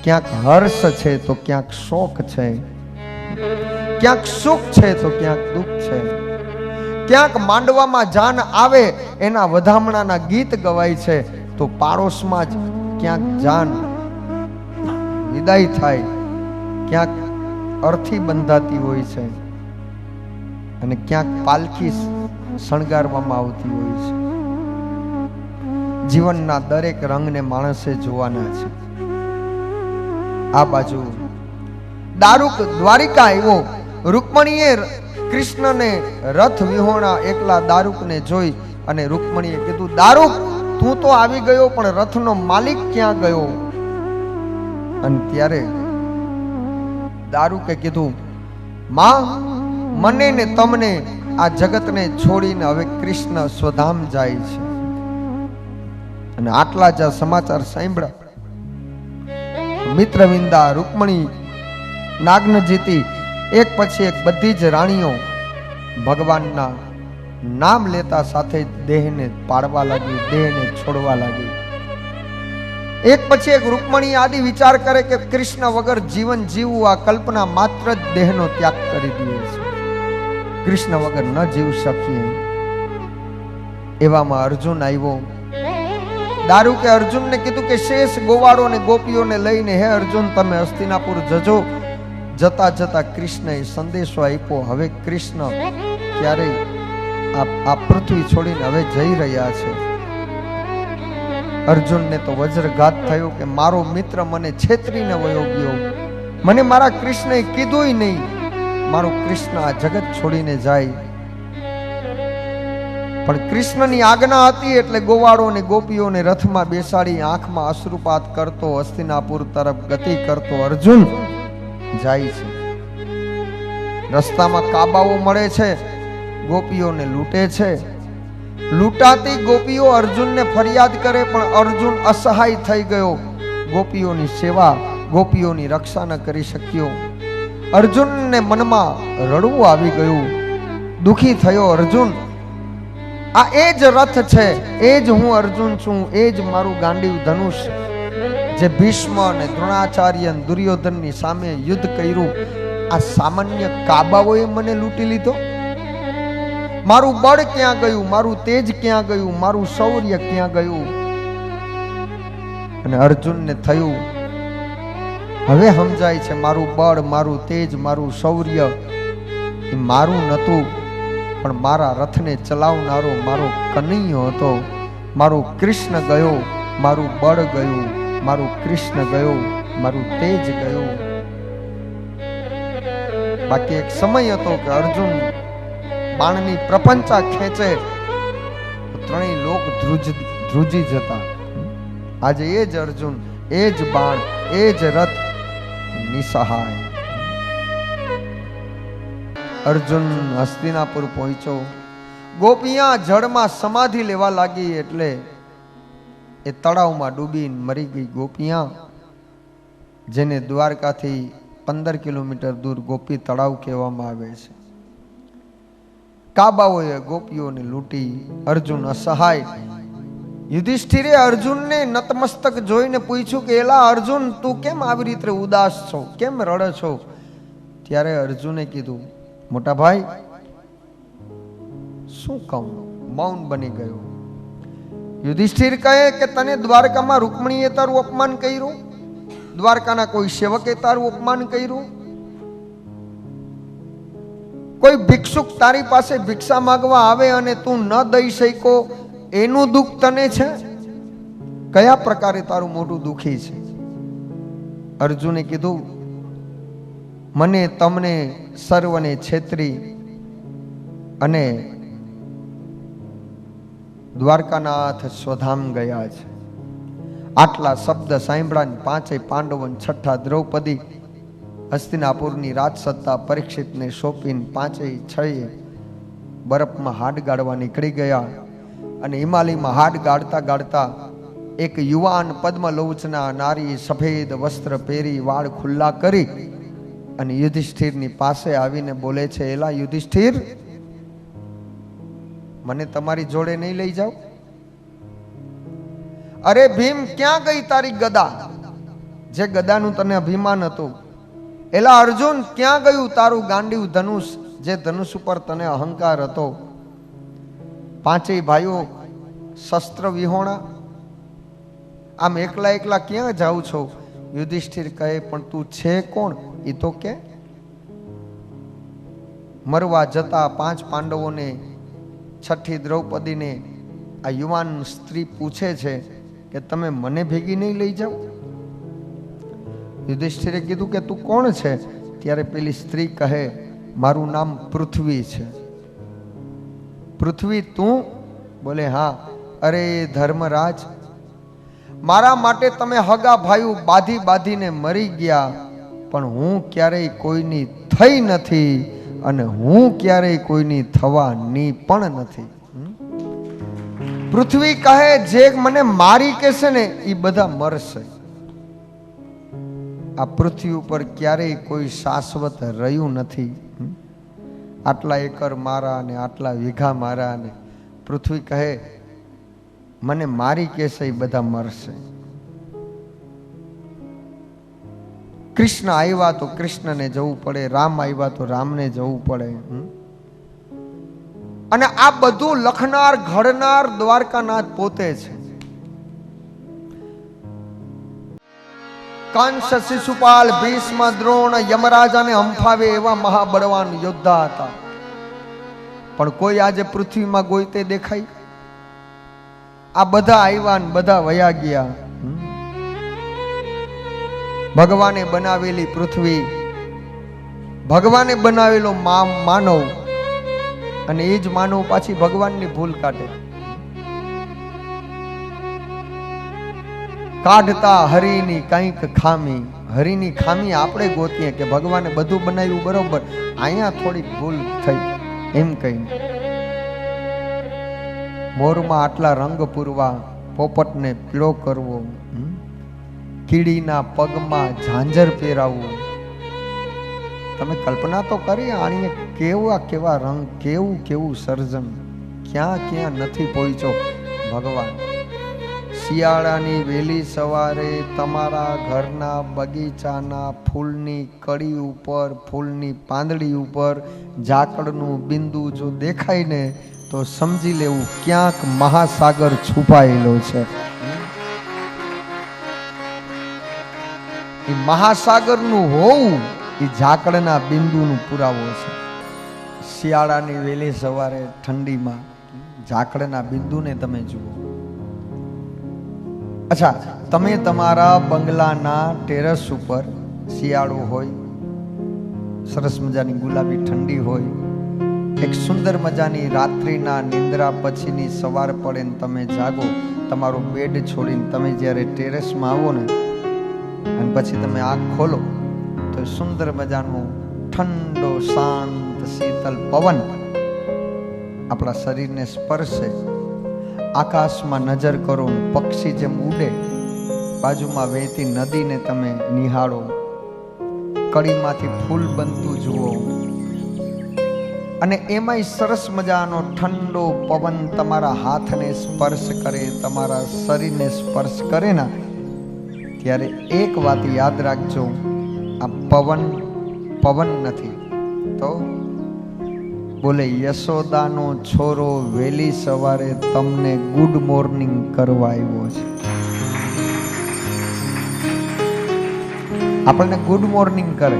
ક્યાંક હર્ષ છે તો ક્યાંક શોક છે, ક્યાંક સુખ છે તો ક્યાંક દુઃખ છે. ક્યાંક માંડવામાં જાન આવે એના વધામણાના ગીત ગવાય છે, તો પાડોશમાં જ ક્યાંક જાન વિદાય થાય, ક્યાંક અર્થી બંધાતી હોય છે, અને ક્યાંક પાલખી શણગારવામાં આવતી હોય છે. જીવનના દરેક રંગને માણસે જોવાના છે. આ બાજુ દારૂક દ્વારિકા આવ્યો. રૂકમણીએ કૃષ્ણને રથ વિહોણા એકલા દારૂકને જોઈ અને રૂકમણીએ કીધું, દારૂક તું તો આવી ગયો, પણ રથનો માલિક ક્યાં ગયો? અને ત્યારે દારૂકે કીધું, માં, મને ને તમને આ જગતને છોડીને હવે કૃષ્ણ સ્વધામ જાય છે. અને આટલા જ સમાચાર સાંભળ્યા મિત્રવિંદા રૂકમણી નાગ્નજીતી એક પછી એક બધી જ રાણીઓ ભગવાનના નામ લેતા સાથે દેહને પાડવા લાગી, દેહને છોડવા લાગી. એક પછી એક રૂકમણી આદિ વિચાર કરે કે કૃષ્ણ વગર જીવન જીવવું આ કલ્પના માત્ર જ દેહનો ત્યાગ કરી દે છે, કૃષ્ણ વગર ન જીવી શકીએ. એવામાં અર્જુન આવ્યો. દારૂ કે અર્જુનને કીધું કે શેષ ગોવાળો અને ગોપીઓને લઈને હે અર્જુન તમે હસ્તિનાપુર જજો. જતા જતા કૃષ્ણએ સંદેશો આપ્યો, હવે કૃષ્ણ ક્યારેય આ પૃથ્વી છોડીને હવે જઈ રહ્યા છે. અર્જુનને તો વજ્રઘાત થયો કે મારો મિત્ર મને છેતરીને વયો ગયો, મને મારા કૃષ્ણએ કીધુંય નહીં મારો કૃષ્ણ આ જગત છોડીને જાય. પણ કૃષ્ણની આજ્ઞા હતી એટલે ગોવાળો અને ગોપીઓને રથમાં બેસાડી આંખમાં અશ્રુપાત કરતો હસ્તિનાપુર તરફ ગતિ કરતો અર્જુન જાય છે. રસ્તામાં કાબાઓ મળે છે, ગોપીઓને લૂંટે છે. લૂંટાતી ગોપીઓ અર્જુનને ફરિયાદ કરે પણ અર્જુન અસહાય થઈ ગયો. ગોપીઓની સેવા, ગોપીઓની રક્ષા ન કરી શક્યો. અર્જુનને મનમાં રડવું આવી ગયું. દુખી થયો અર્જુન. આ એ જ રથ છે, એ જ હું અર્જુન છું, એ જ મારું ગાંડીવ ધનુષ જે ભીષ્મ અને દ્રોણાચાર્ય અને દુર્યોધનની સામે યુદ્ધ કર્યું. આ સામાન્ય કાબાઓએ મને લૂંટી લીધો. મારું બળ ક્યાં ગયું, મારું તેજ ક્યાં ગયું, મારું શૌર્ય ક્યાં ગયું? અને અર્જુનને થયું હવે સમજાય છે મારું બળ, મારું તેજ, મારું શૌર્ય એ મારું નહોતું, પણ મારા રથને ચલાવનારો મારો કનૈયો હતો. મારું કૃષ્ણ ગયો, મારું બળ ગયું, મારું કૃષ્ણ ગયો, મારું તેજ ગયું. બાકી એક સમય હતો કે અર્જુન બાણની પ્રપંચા ખેંચે ત્રણેય લોક ધ્રુજી જતા. આજે એ જ અર્જુન, એ જ બાણ, એ જ રથ નિસહાય. અર્જુન હસ્તિનાપુર પહોંચ્યો. ગોપિયા જળમાં સમાધિ લેવા લાગી એટલે એ તળાવમાં ડૂબીને મરી ગઈ. ગોપિયા જેને દ્વારકાથી 15 કિલોમીટર દૂર ગોપી તળાવ કહેવામાં આવે છે. કાબાઓએ ગોપીઓને લૂંટી. અર્જુન અસહાય. યુધિષ્ઠિરે અર્જુનને નતમસ્તક જોઈને પૂછ્યું કે એલા અર્જુન તું કેમ આવી રીતે ઉદાસ છો, કેમ રડે છો? ત્યારે અર્જુને કીધું મોટા ભાઈ શું કહું, મૌન બની ગયો. યુધિષ્ઠિર કહે કે તને દ્વારકામાં રૂકમણીએ તારું અપમાન કર્યું, દ્વારકાના કોઈ સેવકે તારું અપમાન કર્યું, કોઈ ભિક્ષુક તારી પાસે ભિક્ષા માંગવા આવે અને તું ન દઈ શક્યો એનું દુઃખ તને છે? કયા પ્રકારે તારું મોઢું દુખી છે? અર્જુને કીધું મને તમને સર્વને છેતરી અને દ્વારકાનાથ સ્વધામ ગયા છે. આટલા શબ્દ સાંભળાને પાંચેય પાંડવો છઠ્ઠા દ્રૌપદી હસ્તિનાપુરની રાજસત્તા પરીક્ષિતને સોંપીને પાંચેય છએ બરફમાં હાડ ગાળવા નીકળી ગયા. અને હિમાલયમાં હાડ ગાળતા ગાળતા એક યુવાન પદ્મલોચના નારી સફેદ વસ્ત્ર પહેરી વાળ ખુલ્લા કરી અને યુધિષ્ઠિરની પાસે આવીને બોલે છે એલા યુધિષ્ઠિર મને તમારી જોડે નહીં લઈ જાઓ? અરે ભીમ ક્યાં ગઈ તારી ગદા, જે ગદાનું તને અભિમાન હતું? એલા અર્જુન ક્યાં ગયું તારું ગાંડીવ ધનુષ, જે ધનુષ ઉપર તને અહંકાર હતો? પાંચેય ભાઈઓ શસ્ત્ર વિહોણા, આમ એકલા એકલા ક્યાં જાઉં છો? યુધિષ્ઠિર કહે પણ તું છે કોણ એ તો કે. મરવા જતા પાંચ પાંડવોને છઠ્ઠી દ્રૌપદીને આ યુવાન સ્ત્રી પૂછે છે કે તમે મને ભેગી નહીં લઈ જાઓ? યુધિષ્ઠિરે કીધું કે તું કોણ છે? ત્યારે પેલી સ્ત્રી કહે મારું નામ પૃથ્વી છે. પૃથ્વી તું? બોલે હા. અરે ધર્મરાજ મારા માટે તમે હગા ભાઈઓ બાંધી બાંધીને મરી ગયા, પણ હું ક્યારેય કોઈની થઈ નથી અને હું ક્યારેય કોઈની થવાની પણ નથી. પૃથ્વી કહે જે મને મારી કહેશે ને એ બધા મરશે. આ પૃથ્વી ઉપર ક્યારેય કોઈ શાશ્વત રહ્યું નથી. આટલા એકર મારા અને આટલા વીઘા મારા, અને પૃથ્વી કહે મને મારી કેસે બધા મરશે. કૃષ્ણ આવ્યા તો કૃષ્ણને જવું પડે, રામ આવ્યા તો રામને જવું પડે. અને આ બધું લખનાર ઘડનાર દ્વારકાનાથ પોતે છે. કંસ, શિશુપાલ, ભીષ્મ, દ્રોણ, યમરાજાને હંફાવે એવા મહાબળવાન યોદ્ધા હતા. પણ કોઈ આજે પૃથ્વીમાં ગોઈતે દેખાય? આ બધા આવ્યા ને બધા વયા ગયા. ભગવાને બનાવેલી પૃથ્વી, ભગવાને બનાવેલો માનવ, અને એ જ માનવ પાછી ભગવાનની ભૂલ કાઢે. કાઢતા હરિની કંઈક ખામી. હરિની ખામી આપણે ગોતીએ કે ભગવાને બધું બનાવ્યું બરોબર, અહીંયા થોડીક ભૂલ થઈ એમ કહીને. મોરમાં આટલા રંગ પૂરવા, પોપટને પીળો કરવો, કીડીના પગમાં ઝાંઝર પહેરાવવું. તમે કલ્પના તો કરી આણીએ કેવા રંગ, કેવું સર્જન, ક્યાં નથી પહોંચ્યો ભગવાન. શિયાળાની વહેલી સવારે તમારા ઘરના બગીચાના ફૂલની કડી ઉપર, ફૂલની પાંદડી ઉપર ઝાકળનું બિંદુ જો દેખાય ને તો સમજી લેવું ક્યાંક મહાસાગર છુપાયેલો છે. એ મહાસાગરનું હોવું એ ઝાકળના બિંદુનું પુરાવો છે. શિયાળાની વહેલી સવારે ઠંડીમાં ઝાકળના બિંદુને તમે જુઓ. અચ્છા, તમે તમારા બંગલાના ટેરેસ ઉપર, શિયાળો હોય, સરસ મજાની ગુલાબી ઠંડી હોય, એક સુંદર મજાની રાત્રિના નિંદ્રા પછીની સવાર પડે ને તમે જાગો, તમારો બેડ છોડીને તમે જ્યારે ટેરેસમાં આવો ને અને પછી તમે આંખ ખોલો તો સુંદર મજાનો ઠંડો શાંત શીતલ પવન આપણા શરીરને સ્પર્શે. આકાશમાં નજર કરો, પક્ષી જેમ ઉડે, બાજુમાં વહેતી નદીને તમે નિહાળો, કડીમાંથી ફૂલ બનતું જુઓ, અને એમાંય સરસ મજાનો ઠંડો પવન તમારા હાથને સ્પર્શ કરે, તમારા શરીરને સ્પર્શ કરે ને, ત્યારે એક વાત યાદ રાખજો, આ પવન નથી તો બોલે યશોદાનો છોરો વહેલી સવારે તમને ગુડ મોર્નિંગ કરવા આવ્યો છે. આપણને ગુડ મોર્નિંગ કરે,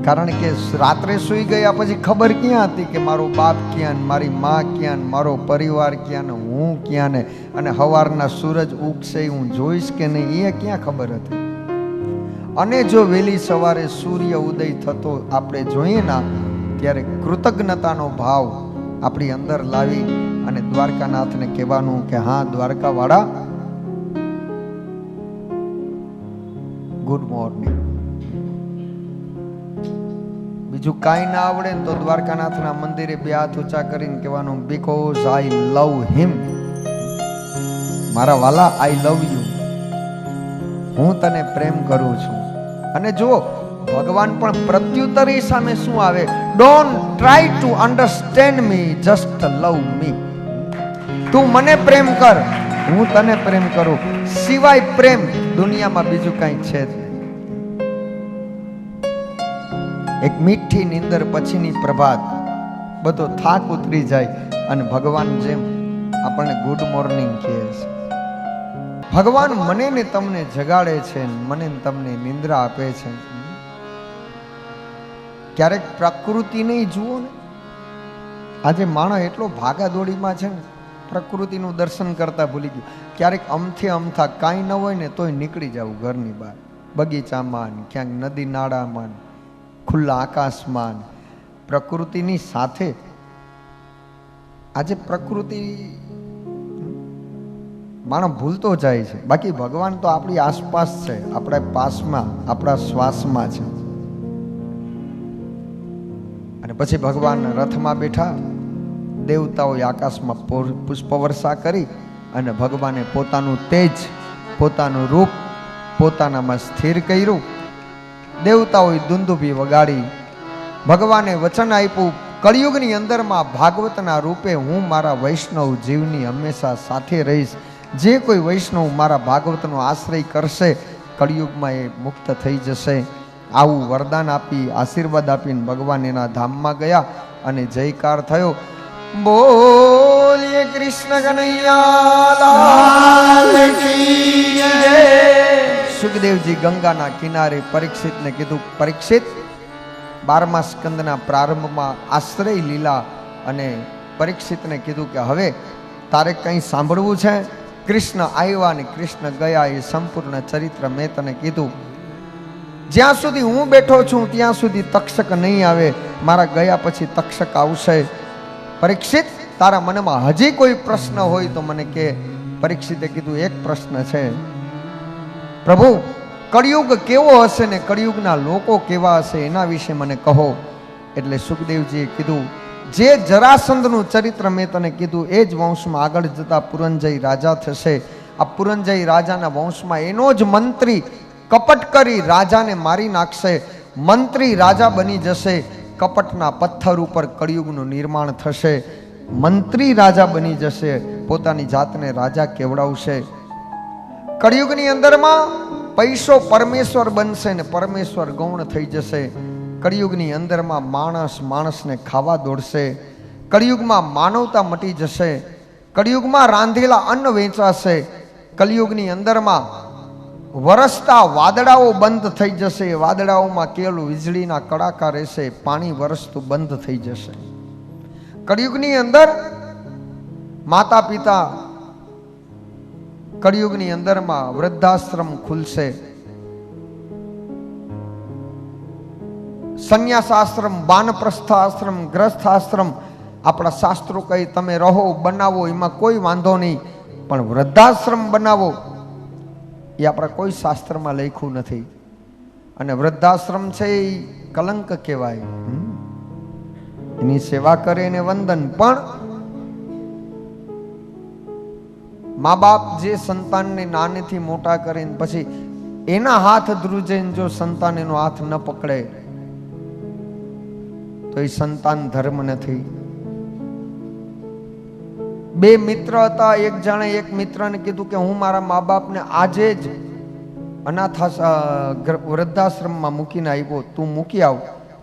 કારણ કે રાત્રે સુઈ ગયા પછી ખબર ક્યાં હતી કે મારો બાપ ક્યાં, મારી માં ક્યાં, મારો પરિવાર ક્યાં, ને હું ક્યાં, ને અને સવારના સૂરજ ઉગશે હું જોઈશ કે નહીં, એ ક્યાં ખબર હતી. અને જો વહેલી સવારે સૂર્ય ઉદય થતો આપણે જોઈએ ના, ત્યારે કૃતજ્ઞતાનો ભાવ આપણી અંદર લાવી અને દ્વારકાનાથને કહેવાનું કે હા દ્વારકાવાળા, ગુડ મોર્નિંગ. બીજું કાંઈ ના આવડે ને તો દ્વારકાનાથના મંદિરે બે હાથ ઊંચા કરીને કહેવાનું બીકોઝ આઈ લવ હિમ. મારા વાલા, આઈ લવ યુ, હું તને પ્રેમ કરું છું. અને જુઓ, ભગવાન પણ પ્રત્યુત્તરી સામે શું આવે? Don't try to understand me, just love me. તું મને પ્રેમ કર, હું તને પ્રેમ કરું. સિવાય પ્રેમ દુનિયામાં બીજું કઈ છે જ નહીં. એક મીઠી નીંદર પછીની પ્રભાત, બધો થાક ઉતરી જાય અને ભગવાન જેમ આપણને ગુડ મોર્નિંગ કહે છે. ભગવાન મને ને તમને જગાડે છે, મને ને તમને નિંદ્રા આપે છે. ક્યારેક પ્રકૃતિ નહીં જુઓ ને. આજે માણસ એટલો ભાગાદોડીમાં છે ને, પ્રકૃતિનું દર્શન કરતા ભૂલી ગયું. ક્યારેક અમથા કાંઈ ન હોય ને તોય નીકળી જવું ઘરની બહાર, બગીચામાં, ક્યાંક નદી નાળામાં, ખુલ્લા આકાશમાં, પ્રકૃતિની સાથે. આજે પ્રકૃતિ માણસ ભૂલતો જાય છે. બાકી ભગવાન તો આપણી આસપાસ છે, આપણા પાસમાં, આપણા શ્વાસમાં છે. અને પછી ભગવાન રથમાં બેઠા, દેવતાઓએ આકાશમાં પુષ્પવર્ષા કરી અને ભગવાને પોતાનું તેજ, પોતાનું રૂપ પોતાનામાં સ્થિર કર્યું. દેવતાઓએ દુંદુભી વગાડી. ભગવાને વચન આપ્યું, કળિયુગની અંદરમાં ભાગવતના રૂપે હું મારા વૈષ્ણવ જીવની હંમેશા સાથે રહીશ. જે કોઈ વૈષ્ણવ મારા ભાગવતનો આશ્રય કરશે કળિયુગમાં એ મુક્ત થઈ જશે. આવું વરદાન આપી આશીર્વાદ આપીને ભગવાન એના ધામમાં ગયા અને જયકાર થયો. બોલીએ કૃષ્ણ કનૈયા લાલ કી જય. સુખદેવજી ગંગાના કિનારે પરીક્ષિતને કીધું, પરીક્ષિત 12મા સ્કંદના પ્રારંભમાં આશ્રય લીલા અને પરીક્ષિતને કીધું કે હવે તારે કંઈ સાંભળવું છે? કૃષ્ણ આવ્યા અને કૃષ્ણ ગયા એ સંપૂર્ણ ચરિત્ર મેં તને કીધું. જ્યાં સુધી હું બેઠો છું ત્યાં સુધી તક્ષક નહીં આવે, મારા ગયા પછી તક્ષક આવશે. પરીક્ષિત, તારા મનમાં હજી કોઈ પ્રશ્ન હોય તો મને કે. પરીક્ષિતે કીધું, એક પ્રશ્ન છે પ્રભુ, કળિયુગ કેવો હશે ને કળિયુગના લોકો કેવા હશે એના વિશે મને કહો. એટલે સુખદેવજીએ કીધું, જે જરાસંધનું ચરિત્ર મેં તને કીધું એ જ વંશમાં આગળ જતા પુરંજય રાજા થશે. આ પુરંજય રાજાના વંશમાં એનો જ મંત્રી કપટ કરી રાજાને મારી નાખશે. મંત્રી રાજા બની જશે. કપટના પથ્થર ઉપર કળિયુગનું નિર્માણ થશે. મંત્રી રાજા બની જશે, પોતાની જાતને રાજા કેવડાવશે. કળિયુગની અંદરમાં પૈસો પરમેશ્વર બનશે ને પરમેશ્વર ગૌણ થઈ જશે. કળિયુગની અંદરમાં માણસ માણસને ખાવા દોડશે. કળિયુગમાં માનવતા મટી જશે. કળિયુગમાં રાંધેલા અન્ન વેચાશે. કળિયુગની અંદરમાં વરસતા વાદળાઓ બંધ થઈ જશે. વાદળાઓમાં કેવળ વીજળીના કડાકા રહેશે. પાણી વરસતું બંધ થઈ જશે. કળિયુગની અંદર માતા પિતા, કળિયુગની અંદરમાં વૃદ્ધાશ્રમ ખુલશે. સંન્યાસાશ્રમ, વાનપ્રસ્થાશ્રમ, ગ્રસ્થાશ્રમ, આપણા શાસ્ત્રો કહી તમે રહો બનાવો એમાં કોઈ વાંધો નહીં, પણ વૃદ્ધાશ્રમ બનાવો એ આપણા કોઈ શાસ્ત્રમાં લખ્યું નથી. અને વૃદ્ધાશ્રમ છે એ કલંક કહેવાય. એની સેવા કરે એને વંદન. પણ મા બાપ જે સંતાનને નાનેથી મોટા કરીને પછી એના હાથ ધ્રુજે, જો સંતાન એનો હાથ ન પકડે તો એ સંતાન ધર્મ નથી. બે મિત્ર હતા. એક જણે એક મિત્રને કીધું કે હું મારા મા બાપને આજે જ અનાથ વૃદ્ધાશ્રમમાં મૂકીને આવ્યો, તું મૂકી આવ.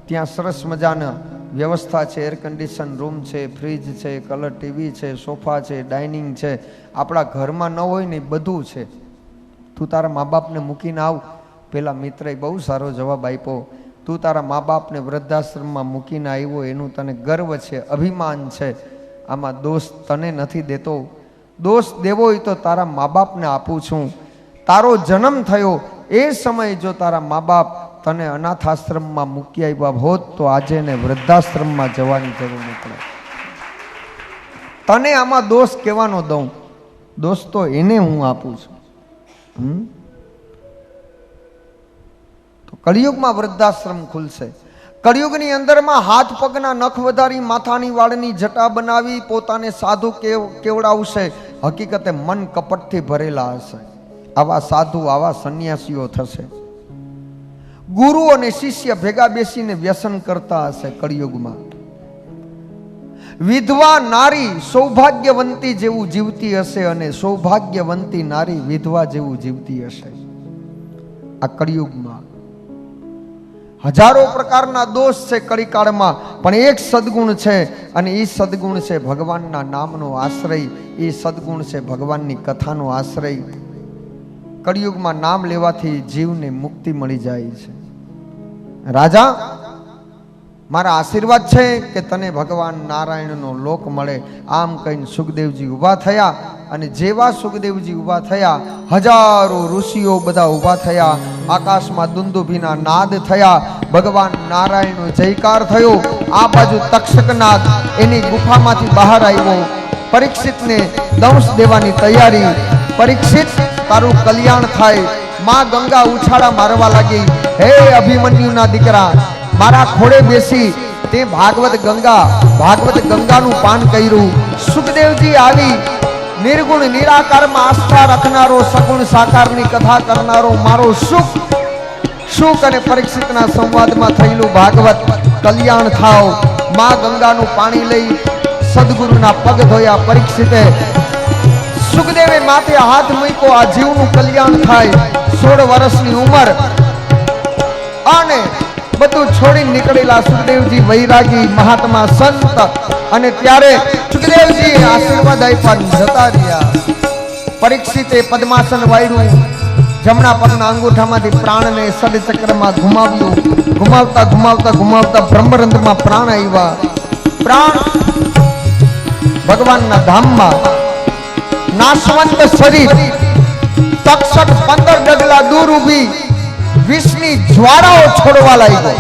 ત્યાં સરસ મજાના વ્યવસ્થા છે, એર કન્ડિશન રૂમ છે, ફ્રીજ છે, કલર ટીવી છે, સોફા છે, ડાઇનિંગ છે. આપણા ઘરમાં ન હોય ને બધું છે. તું તારા મા બાપને મૂકીને આવ. પેલા મિત્રએ બહુ સારો જવાબ આપ્યો, તું તારા મા બાપને વૃદ્ધાશ્રમમાં મૂકીને આવ્યો એનું તને ગર્વ છે, અભિમાન છે. આમાં દોષ તને નથી દેતો. દોષ દેવો હોય તો તારા મા બાપને આપું છું. તારો જન્મ થયો એ સમયે જો તારા મા બાપ તને અનાથાશ્રમમાં મૂકી આવ્યા હોત તો આજે ને વૃદ્ધાશ્રમમાં જવાની જરૂર ન પડે. તને આમાં દોષ કહેવાનો દઉં, દોષ તો એને હું આપું છું. તો કળિયુગમાં વૃદ્ધાશ્રમ ખુલશે. કળિયુગની અંદરમાં હાથ પગના નખ વધારી, માથાની વાળની જટા બનાવી પોતાને સાધુ કેવડાવશે. હકીકતે મન કપટથી ભરેલા હશે. આવા સાધુ, આવા સંન્યાસીઓ થશે. ગુરુ અને શિષ્ય ભેગા બેસીને વ્યસન કરતા હશે. કળિયુગમાં વિધવા નારી સૌભાગ્યવંતી જેવું જીવતી હશે અને સૌભાગ્યવંતી નારી વિધવા જેવું જીવતી હશે. આ કળિયુગમાં હજારો પ્રકારના દોષ છે કળીકાળમાં, પણ એક સદગુણ છે અને એ સદગુણ છે ભગવાનના નામનો આશ્રય. એ સદગુણ છે ભગવાનની કથાનો આશ્રય. કળિયુગમાં નામ લેવાથી જીવને મુક્તિ મળી જાય છે. રાજા, મારા આશીર્વાદ છે કે તને ભગવાન નારાયણનો લોક મળે. આમ કહીને સુખદેવજી ઊભા થયા અને જેવા સુખદેવજી ઊભા થયા હજારો ઋષિઓ બધા ઊભા થયા. આકાશમાં દુંદુભીના નાદ થયા. ભગવાન નારાયણનો જયકાર થયો. આ બાજુ તક્ષકનાથ એની ગુફામાંથી બહાર આવ્યો. પરીક્ષિતને દંશ દેવાની તૈયારી. પરીક્ષિત, તારું કલ્યાણ થાય. માં ગંગા ઉછાળા મારવા લાગી. હે અભિમન્યુના દીકરા, મારા ખોળે બેસી તે ભાગવત ગંગાનું પાન કર્યું. સુખદેવજી આવી નિર્ગુણ નિરાકારમાં આસ્થા રાખનારો, સગુણ સાકારની કથા કરનારો, મારો સુખ અને પરીક્ષિતના સંવાદમાં થયેલું ભાગવત કલ્યાણ થાવ. માં ગંગાનું પાણી લઈ સદગુરુના પગ ધોયા પરીક્ષિતે. સુખદેવે માથે હાથ મૂક્યો, આ જીવનું કલ્યાણ થાય. 16 વર્ષની ઉંમર અને બધું છોડીને નીકળેલા સુખદેવજી વૈરાગી મહાત્મા સંત, અને ત્યારે સુખદેવજી આશીર્વાદ આપ્યા, જતા રહ્યા. પરીક્ષિતે પદ્માસન વાળ્યું, જમણા પગના અંગૂઠામાંથી પ્રાણને સદચક્રમાં ઘુમાવ્યું. ઘુમાવતા ઘુમાવતા ઘુમાવતા બ્રહ્મરંધ્રમાં પ્રાણ આવ્યા. પ્રાણ ભગવાનના ધામમાં નાશવંત શરીર તક્ષક 15 ડગલા દૂર ઊભી વિષની જ્વાળાઓ છોડવા લાગી.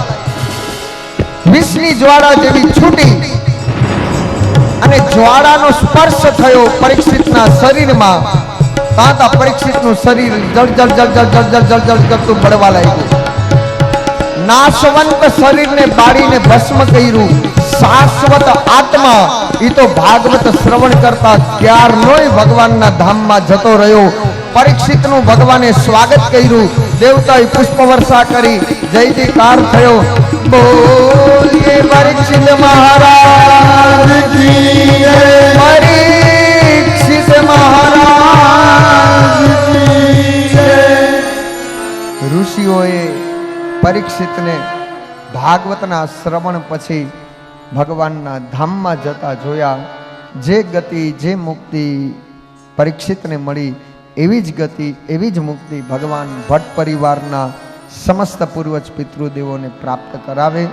વિષની જ્વાળા જેવી છૂટી અને જ્વાળાનો સ્પર્શ થયો પરીક્ષિતના શરીરમાં. તાતા પરીક્ષિતનું શરીર જળ જળ જળ જળ જળ જળ જળ જળ કરતું બળવા લાગ્યું. નાશવંત શરીરને બાળીને ભસ્મ કર્યું. શાશ્વત આત્મા એ તો ભાગવત શ્રવણ કરતા ક્યારનોય ભગવાનના ધામમાં જતો રહ્યો. પરીક્ષિતનું ભગવાને સ્વાગત કર્યું. દેવતાએ પુષ્પ વર્ષા કરી, જય જયકાર થયો. બોલીએ પરીક્ષિત મહારાજ કી જય. પરીક્ષિત મહારાજ કી જય. ઋષિઓએ પરીક્ષિતને ભાગવતના શ્રવણ પછી ભગવાનના ધામમાં જતા જોયા. જે ગતિ, જે મુક્તિ પરીક્ષિતને મળી, એવી જ ગતિ, એવી જ મુક્તિ ભગવાન ભટ્ટ પરિવારના સમસ્ત પૂર્વજ પિતૃદેવોને પ્રાપ્ત કરાવે.